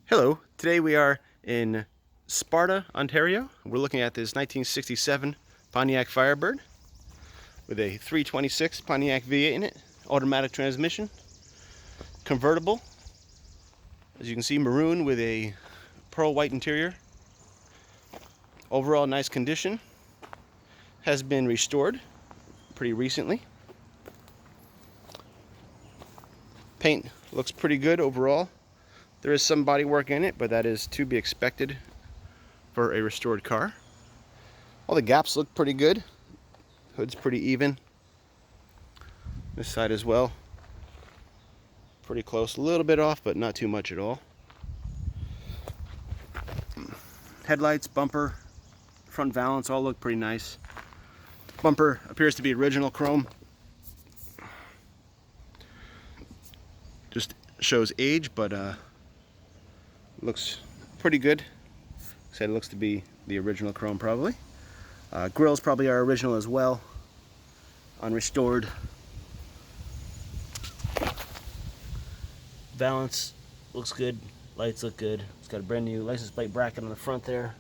Hello, today we are in Sparta, Ontario. We're looking at this 1967 Pontiac Firebird with a 326 Pontiac V8 in it, automatic transmission, convertible, as you can see, maroon with a pearl white interior. Overall nice condition, has been restored pretty recently. Paint looks pretty good overall. There is some body work in it, but that is to be expected for a restored car. All the gaps look pretty good. Hood's pretty even. This side as well. Pretty close, a little bit off, but not too much at all. Headlights, bumper, front valance all look pretty nice. Bumper appears to be original chrome. Just shows age, but looks pretty good. Said it looks to be the original chrome probably. Grills probably are original as well, unrestored. Valance looks good, lights look good. It's got a brand new license plate bracket on the front there.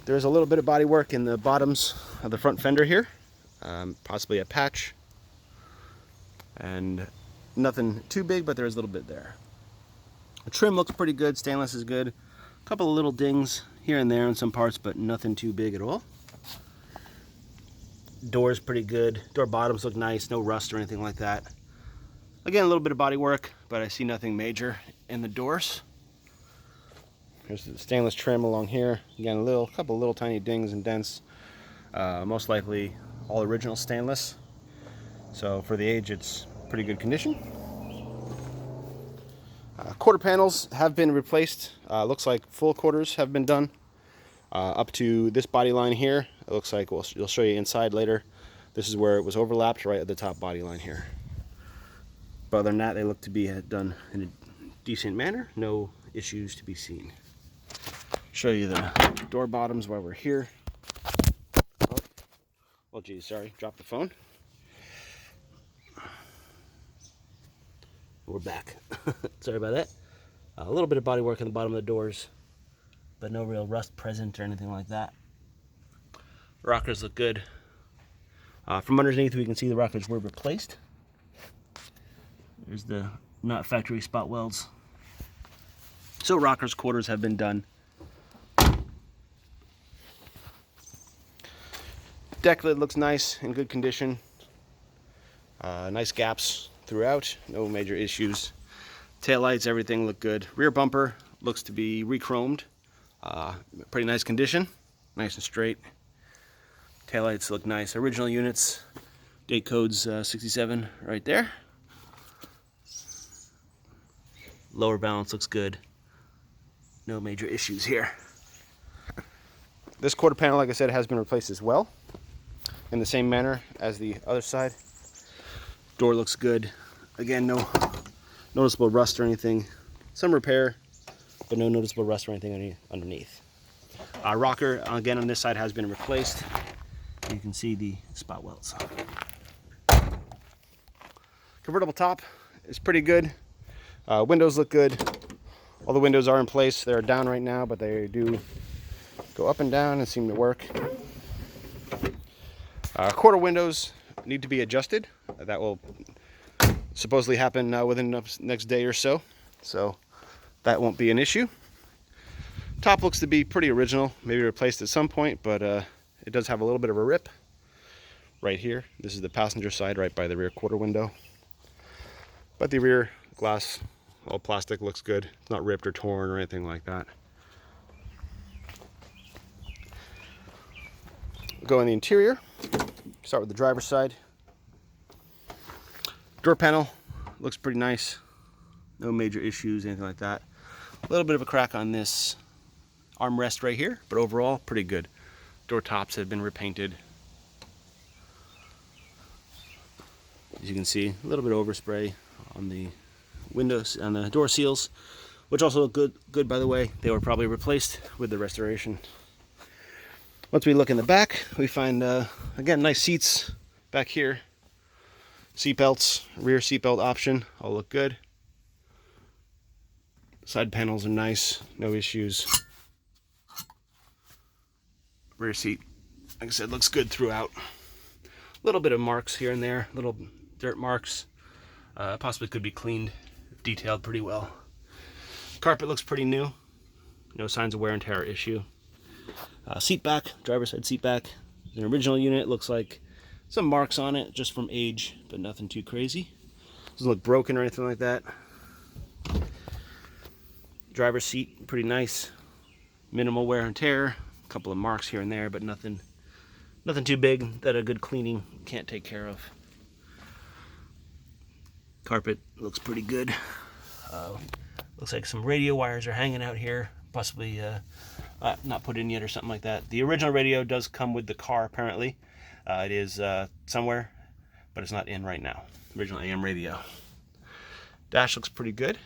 There's a little bit of body work in the bottoms of the front fender here, possibly a patch, and nothing too big, but there's a little bit there. The trim looks pretty good, stainless is good. A couple of little dings here and there in some parts, but nothing too big at all. Door's pretty good. Door bottoms look nice, no rust or anything like that. Again, a little bit of body work, but I see nothing major in the doors. Here's the stainless trim along here. Again, a couple little tiny dings and dents. Most likely all original stainless. So for the age, it's pretty good condition. Quarter panels have been replaced. Looks like full quarters have been done up to this body line here. It looks like we'll show you inside later. This is where it was overlapped right at the top body line here. But other than that, they look to be done in a decent manner. No issues to be seen. Show you the door bottoms while we're here. Oh geez, sorry, dropped the phone. We're back. Sorry about that. A little bit of body work on the bottom of the doors, but no real rust present or anything like that. Rockers look good. From underneath, we can see the rockers were replaced. There's the not factory spot welds. So rockers quarters have been done. Deck lid looks nice, in good condition. Nice gaps throughout, no major issues. Tail lights, everything look good. Rear bumper looks to be re-chromed. Pretty nice condition, nice and straight. Tail lights look nice. Original units, date code's 67 right there. Lower balance looks good. No major issues here. This quarter panel, like I said, has been replaced as well, in the same manner as the other side. Door looks good. Again, no noticeable rust or anything. Some repair, but no noticeable rust or anything underneath. Rocker, again, on this side has been replaced. You can see the spot welds. Convertible top is pretty good. Windows look good. All the windows are in place. They're down right now, but they do go up and down and seem to work. Quarter windows need to be adjusted. That will supposedly happen within the next day or so, so that won't be an issue. Top looks to be pretty original, maybe replaced at some point, but it does have a little bit of a rip right here. This is the passenger side right by the rear quarter window, but the rear glass, all plastic, looks good. It's not ripped or torn or anything like that. We'll go in the interior. Start with the driver's side. Door panel looks pretty nice. No major issues, anything like that. A little bit of a crack on this armrest right here, but overall pretty good. Door tops have been repainted. As you can see, a little bit of overspray on the windows and the door seals, which also look good by the way. They were probably replaced with the restoration. Once we look in the back, we find again nice seats back here. Seat belts, rear seat belt option, all look good. Side panels are nice, no issues. Rear seat, like I said, looks good throughout. A little bit of marks here and there, little dirt marks. Possibly could be cleaned, detailed pretty well. Carpet looks pretty new. No signs of wear and tear issue. Seat back, driver's side seat back. The original unit looks like some marks on it just from age, but nothing too crazy. Doesn't look broken or anything like that. Driver's seat, pretty nice. Minimal wear and tear. A couple of marks here and there, but nothing too big that a good cleaning can't take care of. Carpet looks pretty good. Looks like some radio wires are hanging out here, possibly not put in yet or something like that. The original radio does come with the car, apparently. It is somewhere, but it's not in right now. Original AM radio. Dash looks pretty good.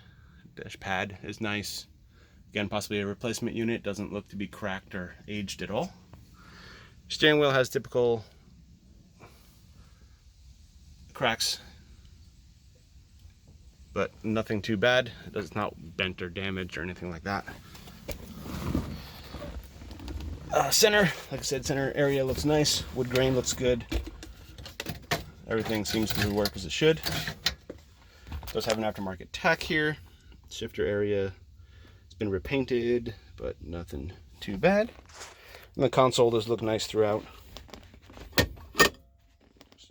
Dash pad is nice. Again, possibly a replacement unit. Doesn't look to be cracked or aged at all. Steering wheel has typical cracks, but nothing too bad. It's not bent or damaged or anything like that. Center, like I said, center area looks nice. Wood grain looks good. Everything seems to work as it should. Does have an aftermarket tack here. Shifter area, it's been repainted, but nothing too bad. And the console does look nice throughout.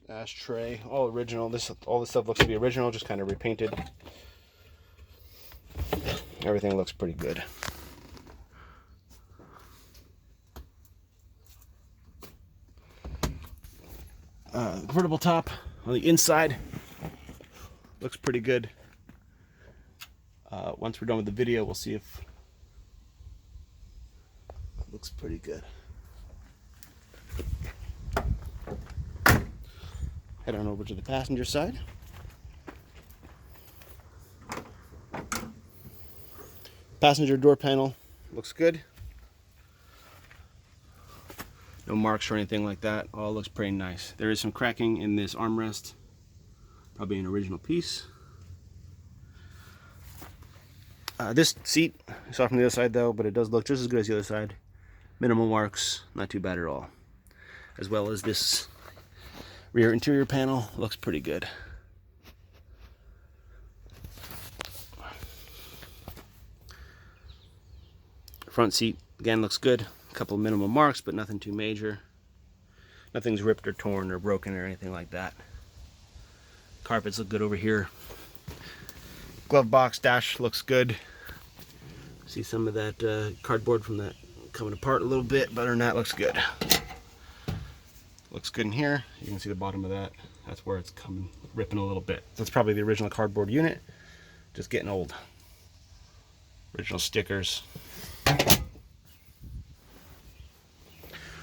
Ashtray, all original. All this stuff looks to be original, just kind of repainted. Everything looks pretty good. Convertible top on the inside looks pretty good. Once we're done with the video, we'll see if it looks pretty good. Head on over to the passenger side. Passenger door panel looks good. No marks or anything like that. All looks pretty nice. There is some cracking in this armrest. Probably an original piece. This seat, I saw from the other side though, but it does look just as good as the other side. Minimal marks, not too bad at all. As well as this rear interior panel, looks pretty good. Front seat, again, looks good. A couple of minimal marks, but nothing too major. Nothing's ripped or torn or broken or anything like that. Carpets look good over here. Glove box dash looks good. See some of that cardboard from that coming apart a little bit, but other than that, looks good. Looks good in here. You can see the bottom of that. That's where it's coming, ripping a little bit. That's probably the original cardboard unit, just getting old. Original stickers.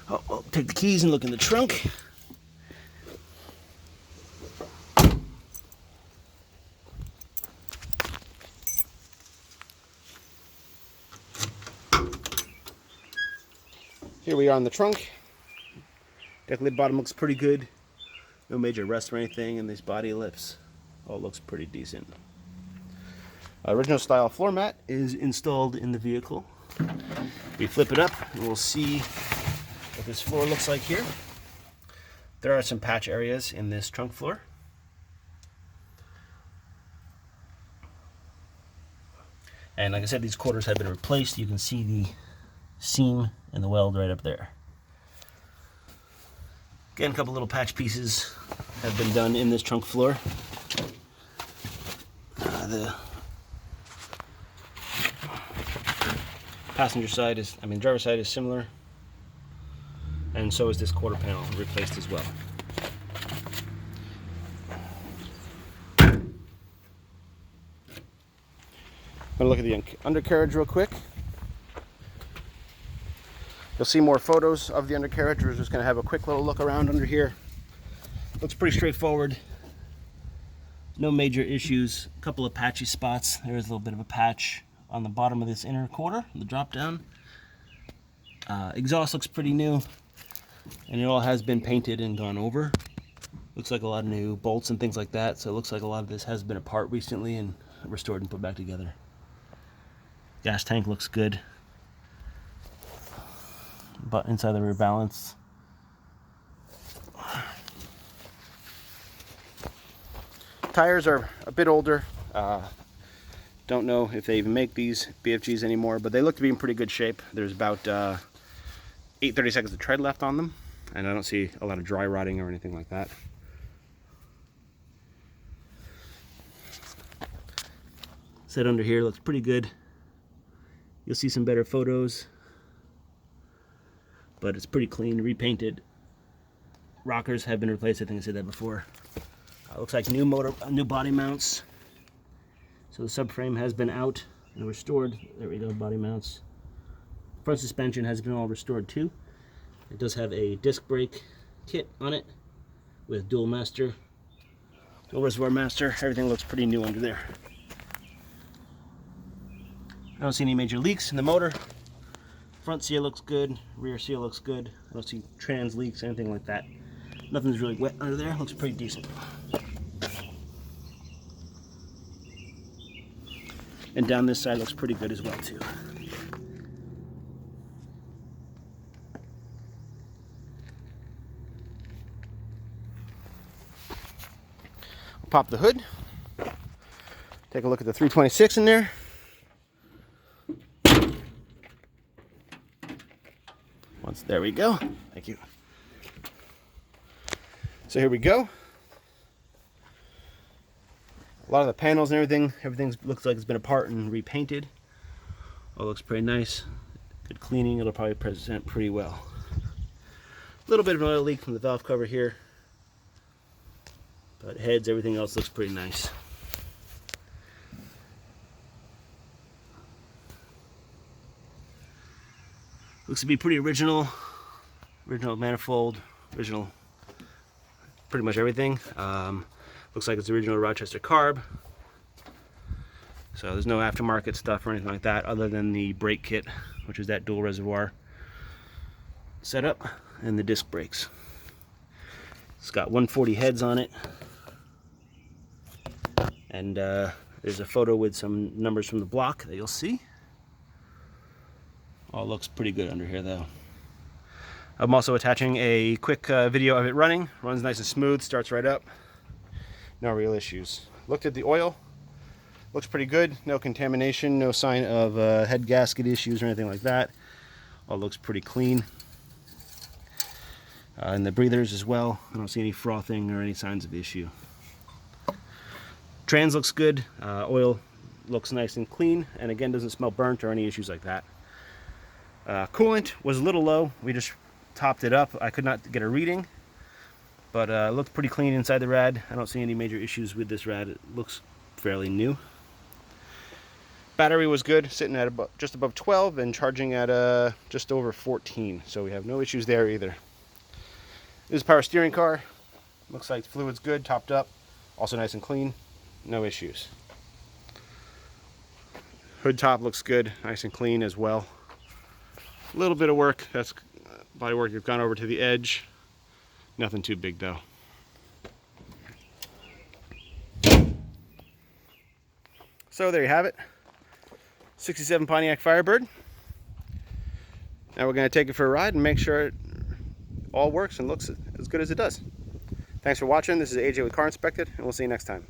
Oh, well, take the keys and look in the trunk. Here we are in the trunk. Deck lid bottom looks pretty good. No major rust or anything, and these body lifts all looks pretty decent. Original style floor mat is installed in the vehicle. We flip it up and we'll see what this floor looks like here. There are some patch areas in this trunk floor. And like I said, these quarters have been replaced. You can see the seam and the weld right up there. Again, a couple little patch pieces have been done in this trunk floor. The passenger side is, driver's side is similar, and so is this quarter panel replaced as well. I'm gonna look at the undercarriage real quick. You'll see more photos of the undercarriage. We're just going to have a quick little look around under here. Looks pretty straightforward. No major issues. A couple of patchy spots. There is a little bit of a patch on the bottom of this inner quarter, the drop down. Exhaust looks pretty new, and it all has been painted and gone over. Looks like a lot of new bolts and things like that, so it looks like a lot of this has been apart recently and restored and put back together. Gas tank looks good. But inside the rear balance. Tires are a bit older. Don't know if they even make these BFGs anymore, but they look to be in pretty good shape. There's about 8/32 of tread left on them, and I don't see a lot of dry rotting or anything like that. Set under here looks pretty good. You'll see some better photos, but it's pretty clean, repainted. Rockers have been replaced, I think I said that before. Looks like new body mounts. So the subframe has been out and restored. There we go, body mounts. Front suspension has been all restored too. It does have a disc brake kit on it with dual reservoir master. Everything looks pretty new under there. I don't see any major leaks in the motor. Front seal looks good, rear seal looks good. I don't see trans leaks, anything like that. Nothing's really wet under there, looks pretty decent. And down this side looks pretty good as well too. We'll pop the hood. Take a look at the 326 in there. There we go. Thank you. So here we go. A lot of the panels and everything looks like it's been apart and repainted. All looks pretty nice. Good cleaning. It'll probably present pretty well. A little bit of an oil leak from the valve cover here, but heads, everything else looks pretty nice. Looks to be pretty original manifold, original pretty much everything. Looks like it's original Rochester carb. So there's no aftermarket stuff or anything like that other than the brake kit, which is that dual reservoir setup, and the disc brakes. It's got 140 heads on it. And there's a photo with some numbers from the block that you'll see. All looks pretty good under here though. I'm also attaching a quick video of it running. Runs nice and smooth, starts right up. No real issues. Looked at the oil. Looks pretty good. No contamination, no sign of head gasket issues or anything like that. All looks pretty clean. And the breathers as well. I don't see any frothing or any signs of issue. Trans looks good. Oil looks nice and clean. And again, doesn't smell burnt or any issues like that. Coolant was a little low. We just topped it up. I could not get a reading, but it looked pretty clean inside the rad. I don't see any major issues with this rad. It looks fairly new. Battery was good, sitting at just above 12 and charging at just over 14. So we have no issues there either. This is a power steering car. Looks like fluid's good, topped up. Also nice and clean. No issues. Hood top looks good, nice and clean as well. A little bit of work, that's body work, you've gone over to the edge. Nothing too big though. So there you have it. 67 Pontiac Firebird. Now we're going to take it for a ride and make sure it all works and looks as good as it does. Thanks for watching. This is AJ with Car Inspected, and we'll see you next time.